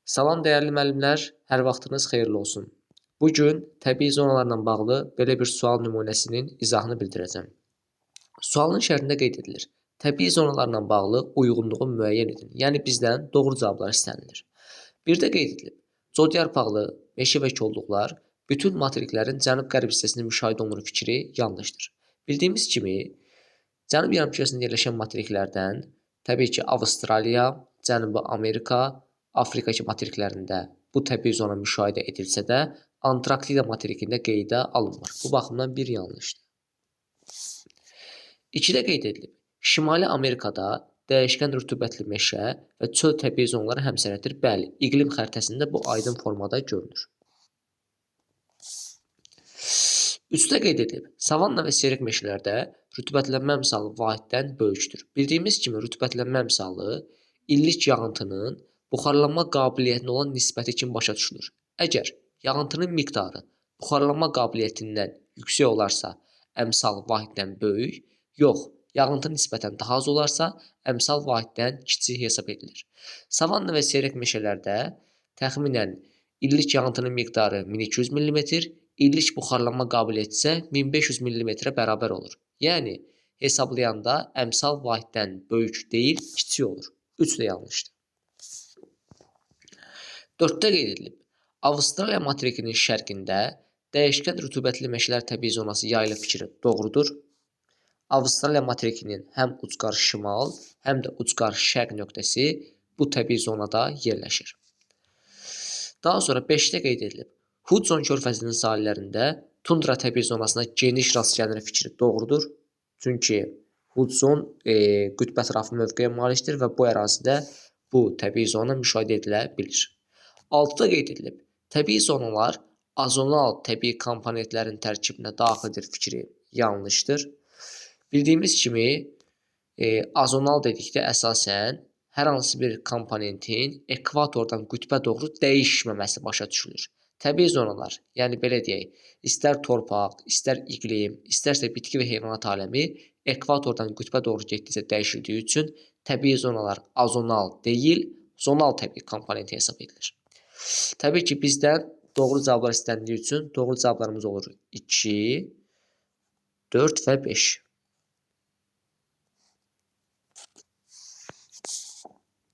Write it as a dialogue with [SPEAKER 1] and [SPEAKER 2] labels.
[SPEAKER 1] Salam dəyərli müəllimlər, hər vaxtınız xeyirli olsun. Bu gün təbii zonalarla bağlı belə bir sual nümunəsinin izahını bildirəcəm. Sualın şərtində qeyd edilir. Təbii zonalarla bağlı uyğunluğu müəyyən edin. Yəni bizdən doğru cavablar istənilir. Bir də qeyd edilib. Cod yarpaqlı meşə və kolluqlar bütün materiklərin cənub-qərb hissəsində müşahidə olunur fikri yanlışdır. Bildiyimiz kimi cənub yarımkürəsində yerləşən materiklərdən təbii ki Avstraliya, Cənubi Amerika, Afrika kimi materiklərində bu təbii zona müşahidə edilsə də, Antarktida materikində qeydə alınmır. Bu baxımdan bir yanlışdır. 2-də qeyd edilib. Şimali Amerikada dəyişkən rütubətli meşə və çöl təbii zonaları həmsərətdir. Bəli, iqlim xəritəsində bu aydın formada görünür. 3-də qeyd edilib. Savanna və seyrək meşələrdə rütubətlənmə əmsalı vahiddən böyükdür. Bildiyimiz kimi rütubətlənmə əmsalı illik yağıntının buxarlanma qabiliyyətinə olan nisbəti kimi başa düşülür. Əgər yağıntının miqdarı buxarlanma qabiliyyətindən yüksək olarsa, əmsal vahiddən böyük, yox, yağıntı nisbətən daha az olarsa, əmsal vahiddən kiçik hesab edilir. Savanna və seyrək meşələrdə təxminən illik yağıntının miqdarı 1200 mm, illik buxarlanma qabiliyyəti isə 1500 mm-ə bərabər olur. Yəni, hesablayanda əmsal vahiddən böyük deyil, kiçik olur. 3 də yanlışdır. 4-də qeyd edilib. Avstraliya materikinin şərqində dəyişkən rütubətli meşələr təbii zonası yayılıb fikri doğrudur. Avstraliya materikinin həm ucqar şimal, həm də ucqar şərq nöqtəsi bu təbii zonada yerləşir. Daha sonra 5-də qeyd edilib. Hudson körfəzinin sahillərində tundra təbii zonasına geniş rast gəlinir fikri doğrudur. Çünki Hudson qütb ətrafı mövqeyə malikdir və bu ərazidə bu təbii zona müşahidə edilə bilir. 6-da qeyd edilib. Təbii zonalar azonal təbii komponentlərin tərkibinə daxildir fikri yanlışdır. Bildiyimiz kimi azonal dedikdə əsasən hər hansı bir komponentin ekvatordan qütbə doğru dəyişməməsi başa düşülür. Təbii zonalar, yəni belə deyək, istər torpaq, istər iqlim, istərsə bitki və heyvanat aləmi ekvatordan qütbə doğru getdikcə dəyişildiyi üçün təbii zonalar azonal deyil, zonal təbii komponent hesab edilir. Təbii ki, bizdən doğru cavablar istəndiyi üçün doğru cavablarımız olur 2, 4 və 5.